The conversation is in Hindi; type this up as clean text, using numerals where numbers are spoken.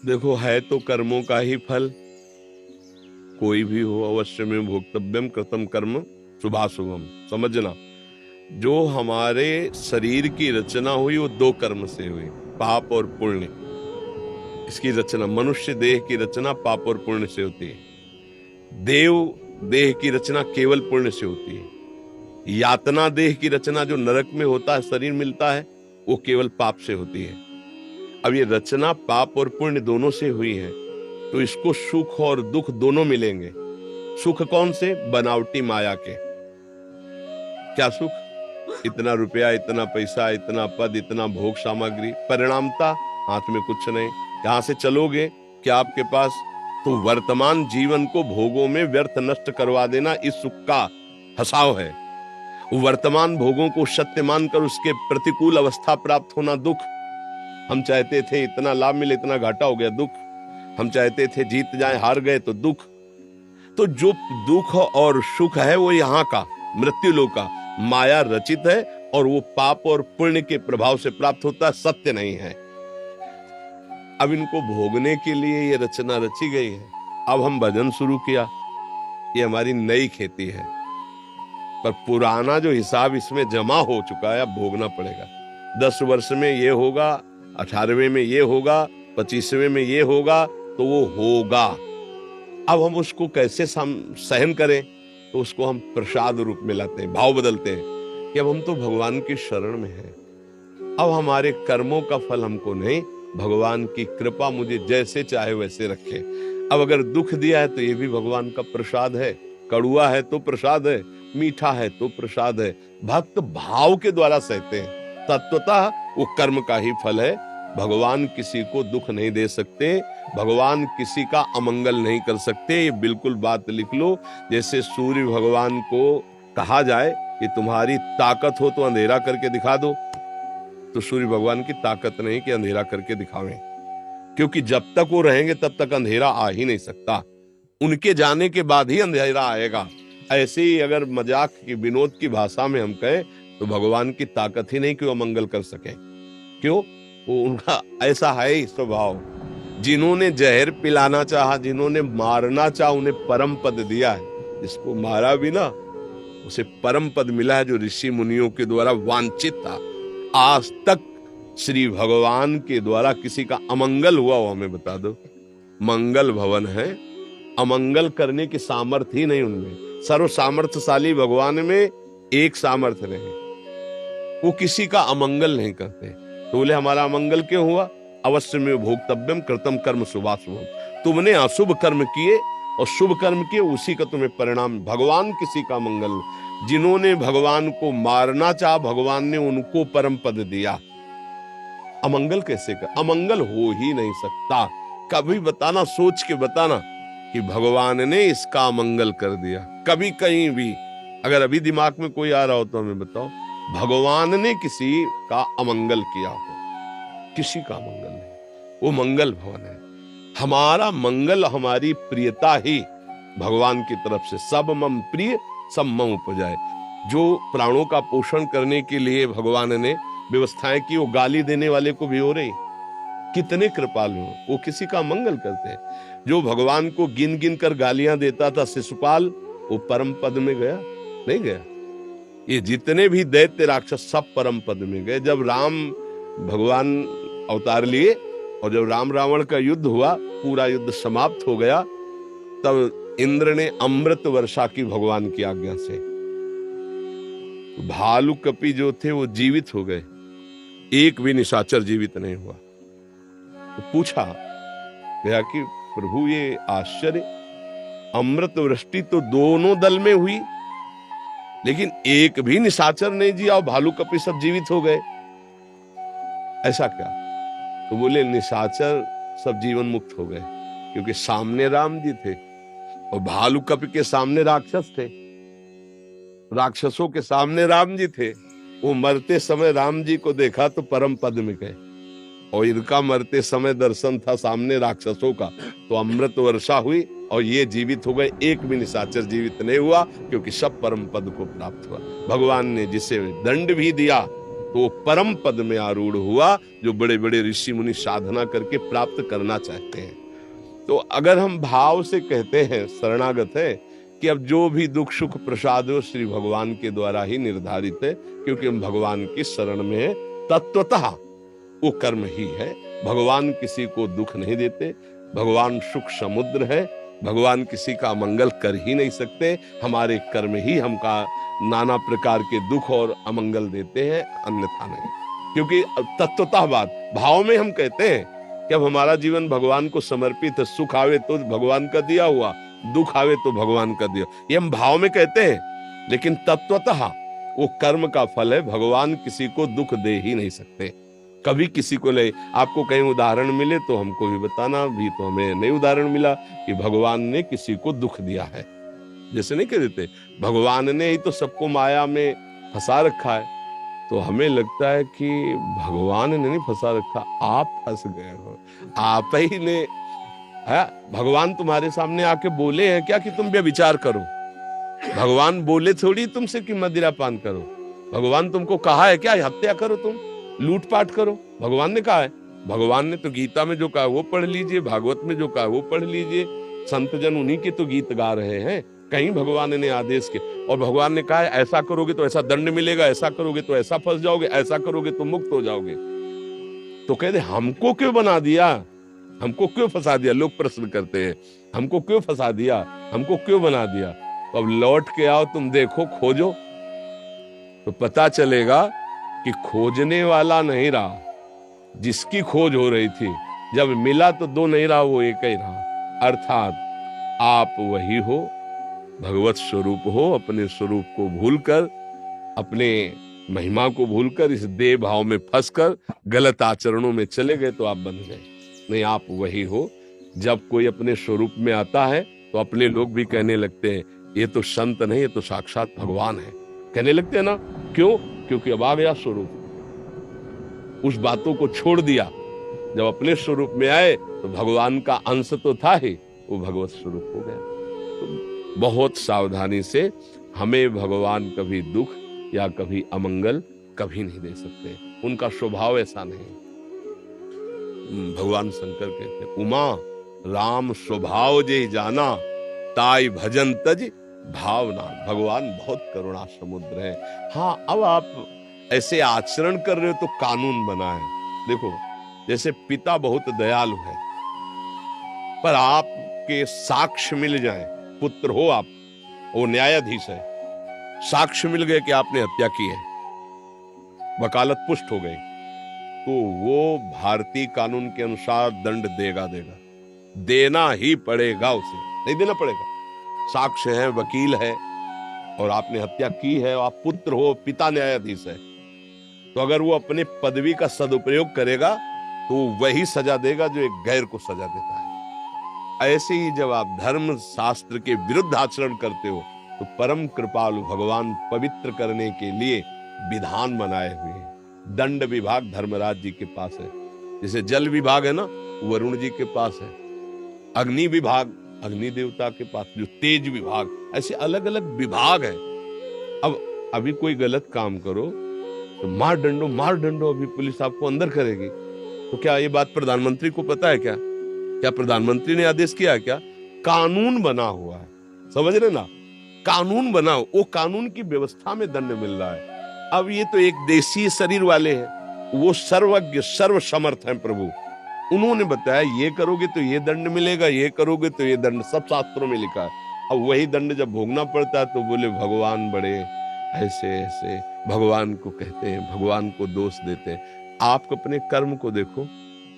देखो, है तो कर्मों का ही फल। कोई भी हो, अवश्य में भोक्तव्यम कृतम कर्म शुभाशुभम। समझना, जो हमारे शरीर की रचना हुई वो दो कर्म से हुई, पाप और पुण्य। इसकी रचना, मनुष्य देह की रचना पाप और पुण्य से होती है। देव देह की रचना केवल पुण्य से होती है। यातना देह की रचना जो नरक में होता है, शरीर मिलता है, वो केवल पाप से होती है। अब ये रचना पाप और पुण्य दोनों से हुई है, तो इसको सुख और दुख दोनों मिलेंगे। सुख कौन से? बनावटी माया के। क्या सुख? इतना रुपया, इतना पैसा, इतना पद, इतना भोग सामग्री, परिणामता हाथ में कुछ नहीं। यहां से चलोगे क्या आपके पास? तो वर्तमान जीवन को भोगों में व्यर्थ नष्ट करवा देना इस सुख का हसाव है। वर्तमान भोगों को सत्य मानकर उसके प्रतिकूल अवस्था प्राप्त होना दुख। हम चाहते थे इतना लाभ मिले, इतना घाटा हो गया, दुख। हम चाहते थे जीत जाए, हार गए, तो दुख। तो जो दुख और सुख है वो यहाँ का मृत्यु लोक का माया रचित है, और वो पाप और पुण्य के प्रभाव से प्राप्त होता है, सत्य नहीं है। अब इनको भोगने के लिए ये रचना रची गई है। अब हम भजन शुरू किया, ये हमारी नई खेती है, पर पुराना जो हिसाब इसमें जमा हो चुका है अब भोगना पड़ेगा। 10 वर्ष में ये होगा, 18वें में ये होगा, 25वें में ये होगा, तो वो होगा। अब हम उसको कैसे सहन करें? तो उसको हम प्रसाद रूप में लाते हैं, भाव बदलते हैं कि अब हम तो भगवान की शरण में हैं। अब हमारे कर्मों का फल हमको नहीं, भगवान की कृपा मुझे जैसे चाहे वैसे रखे। अब अगर दुख दिया है तो ये भी भगवान का प्रसाद है। कड़ुआ है तो प्रसाद है, मीठा है तो प्रसाद है। भक्त भाव के द्वारा सहते हैं। तत्वतः वो कर्म का ही फल है। भगवान किसी को दुख नहीं दे सकते, भगवान किसी का अमंगल नहीं कर सकते। ये बिल्कुल बात लिख लो। जैसे सूर्य भगवान को कहा जाए कि तुम्हारी ताकत हो तो अंधेरा करके दिखा दो, तो सूर्य भगवान की ताकत नहीं कि अंधेरा करके दिखावें, क्योंकि जब तक वो रहेंगे तब तक अंधेरा आ ही नहीं सकता। उनके जाने के बाद ही अंधेरा आएगा। ऐसे ही अगर मजाक की, विनोद की भाषा में हम कहें तो भगवान की ताकत ही नहीं कि वो अमंगल कर सके। क्यों? वो उनका ऐसा है ही स्वभाव। जिन्होंने जहर पिलाना चाहा, जिन्होंने मारना चाहा, उन्हें परम पद दिया है। जिसको मारा भी ना, उसे परम पद मिला है, जो ऋषि मुनियों के द्वारा वांछित था। आज तक श्री भगवान के द्वारा किसी का अमंगल हुआ हो हमें बता दो। मंगल भवन है, अमंगल करने की सामर्थ्य ही नहीं उनमें। सर्व सामर्थ्यशाली भगवान में एक सामर्थ्य रहे, वो किसी का अमंगल नहीं करते। तो बोले हमारा अमंगल क्यों हुआ? अवश्य में भोक्तव्यम कृतम कर्म शुभाशुभम। तुमने अशुभ कर्म किए और शुभ कर्म किए, उसी का तुम्हें परिणाम। भगवान किसी का मंगल, जिन्होंने भगवान को मारना चाहा, भगवान ने उनको परम पद दिया। अमंगल कैसे कर? अमंगल हो ही नहीं सकता। कभी बताना, सोच के बताना कि भगवान ने इसका अमंगल कर दिया। कभी कहीं भी अगर अभी दिमाग में कोई आ रहा हो तो हमें बताओ, भगवान ने किसी का अमंगल किया हो? किसी का मंगल नहीं। वो मंगल भवन है। हमारा मंगल, हमारी प्रियता ही भगवान की तरफ से। सब मम प्रिय सब मम उपजाए। जो प्राणों का पोषण करने के लिए भगवान ने व्यवस्थाएं की, वो गाली देने वाले को भी हो रही। कितने कृपालु हो, वो किसी का मंगल करते हैं। जो भगवान को गिन गिन कर गालियां देता था शिशुपाल, वो परम पद में गया? नहीं गया। ये जितने भी दैत्य राक्षस सब परम पद में गए। जब राम भगवान अवतार लिए और जब राम रावण का युद्ध हुआ, पूरा युद्ध समाप्त हो गया, तब इंद्र ने अमृत वर्षा की भगवान की आज्ञा से। भालू कपि जो थे वो जीवित हो गए, एक भी निशाचर जीवित नहीं हुआ। तो पूछा गया कि प्रभु ये आश्चर्य, अमृत वृष्टि तो दोनों दल में हुई, लेकिन एक भी निशाचर नहीं जिया और भालू कपि सब जीवित हो गए, ऐसा क्या? तो बोले निशाचर सब जीवन मुक्त हो गए, क्योंकि सामने राम जी थे और भालू कपि के सामने राक्षस थे, राक्षसों के सामने राम जी थे। वो मरते समय राम जी को देखा तो परम पद में गए, और इनका मरते समय दर्शन था सामने राक्षसों का, तो अमृत वर्षा हुई और ये जीवित हो गए। एक भी निशाचर जीवित नहीं हुआ, क्योंकि सब परम पद को प्राप्त हुआ। भगवान ने जिसे दंड भी दिया तो वो परम पद में आरूढ़ हुआ जो बड़े बड़े ऋषि मुनि साधना करके प्राप्त करना चाहते हैं। तो अगर हम भाव से कहते हैं, शरणागत है, कि अब जो भी दुख सुख प्रसाद हो श्री भगवान के द्वारा ही निर्धारित है, क्योंकि हम भगवान की शरण में है, तत्वतः वो कर्म ही है। भगवान किसी को दुख नहीं देते, भगवान सुख समुद्र है, भगवान किसी का मंगल कर ही नहीं सकते। हमारे कर्म ही हमका नाना प्रकार के दुख और अमंगल देते हैं, अन्यथा नहीं। क्योंकि तत्वतः बात भाव में हम कहते हैं कि अब हमारा जीवन भगवान को समर्पित है, सुख आवे तो भगवान का दिया हुआ, दुख आवे तो भगवान का दिया, ये हम भाव में कहते हैं। लेकिन तत्वतः वो कर्म का फल है, भगवान किसी को दुख दे ही नहीं सकते, कभी किसी को नहीं। आपको कहीं उदाहरण मिले तो हमको भी बताना, भी तो हमें नहीं उदाहरण मिला कि भगवान ने किसी को दुख दिया है। जैसे नहीं कह देते भगवान ने ही तो सबको माया में फंसा रखा है, तो हमें लगता है कि भगवान ने नहीं फंसा रखा, आप फंस गए हो, आप ही ने है। भगवान तुम्हारे सामने आके बोले हैं क्या कि तुम व्यभिचार करो? भगवान बोले थोड़ी तुमसे कि मदिरा पान करो। भगवान तुमको कहा है क्या हत्या करो, तुम लूटपाट करो? भगवान ने कहा है? भगवान ने तो गीता में जो कहा वो पढ़ लीजिए, भागवत में जो कहा वो पढ़ लीजिए, संत जन उन्हीं के तो गीत गा रहे हैं, कहीं भगवान ने आदेश के। और भगवान ने कहा है ऐसा करोगे तो ऐसा दंड मिलेगा, ऐसा करोगे तो ऐसा फंस जाओगे, ऐसा करोगे तो मुक्त हो जाओगे। तो कहते हमको क्यों बना दिया, हमको क्यों फंसा दिया? लोग प्रश्न करते हैं हमको क्यों फंसा दिया, हमको क्यों बना दिया? तो अब लौट के आओ, तुम देखो, खोजो, तो पता चलेगा कि खोजने वाला नहीं रहा, जिसकी खोज हो रही थी, जब मिला तो दो नहीं रहा, वो एक ही रहा। अर्थात आप वही हो, भगवत स्वरूप हो। अपने स्वरूप को भूलकर, अपने महिमा को भूलकर, इस देह भाव में फंसकर गलत आचरणों में चले गए तो आप बन गए। नहीं, आप वही हो। जब कोई अपने स्वरूप में आता है तो अपने लोग भी कहने लगते हैं ये तो संत नहीं, ये तो साक्षात भगवान है, कहने लगते हैं ना। क्यों? क्योंकि अब आ गया स्वरूप, उस बातों को छोड़ दिया। जब अपने स्वरूप में आए तो भगवान का अंश तो था ही, वो भगवत स्वरूप हो गया। तो बहुत सावधानी से, हमें भगवान कभी दुख या कभी अमंगल कभी नहीं दे सकते, उनका स्वभाव ऐसा नहीं। भगवान शंकर कहते हैं उमा राम स्वभाव जे जाना, ताई भजन तज भावना। भगवान बहुत करुणा समुद्र है। हाँ, अब आप ऐसे आचरण कर रहे हो तो कानून बना है। देखो, जैसे पिता बहुत दयालु है, पर आपके साक्ष्य मिल जाए, पुत्र हो आप, वो न्यायाधीश है, साक्ष्य मिल गए कि आपने हत्या की है, वकालत पुष्ट हो गई, तो वो भारतीय कानून के अनुसार दंड देगा, देना ही पड़ेगा, उसे नहीं देना पड़ेगा। साक्ष्य है, वकील है, और आपने हत्या की है, आप पुत्र हो, पिता न्यायाधीश है, तो अगर वो अपने पदवी का सदुपयोग करेगा तो वही सजा देगा जो एक गैर को सजा देता है। ऐसे ही जब आप धर्म शास्त्र के विरुद्ध आचरण करते हो तो परम कृपालु भगवान पवित्र करने के लिए विधान बनाए हुए हैं। दंड विभाग धर्मराज जी के पास है, जैसे जल विभाग है ना, वरुण जी के पास है, अग्नि विभाग अग्नि देवता के पास, जो तेज विभाग, ऐसे अलग अलग विभाग है। अब अभी कोई गलत काम करो तो मार डंडो, अभी पुलिस आपको अंदर करेगी। तो क्या ये बात प्रधानमंत्री को पता है क्या? क्या प्रधानमंत्री ने आदेश किया क्या? कानून बना हुआ है, समझ रहे ना, कानून बना, वो कानून की व्यवस्था में दंड मिल रहा है। अब ये तो एक देशी शरीर वाले हैं, वो सर्वज्ञ सर्व समर्थ हैं प्रभु, उन्होंने बताया ये करोगे तो ये दंड मिलेगा, ये करोगे तो ये दंड, सब शास्त्रों में लिखा है। अब वही दंड जब भोगना पड़ता है तो बोले भगवान बड़े ऐसे ऐसे, भगवान को कहते हैं, भगवान को दोष देते हैं। आप अपने कर्म को देखो,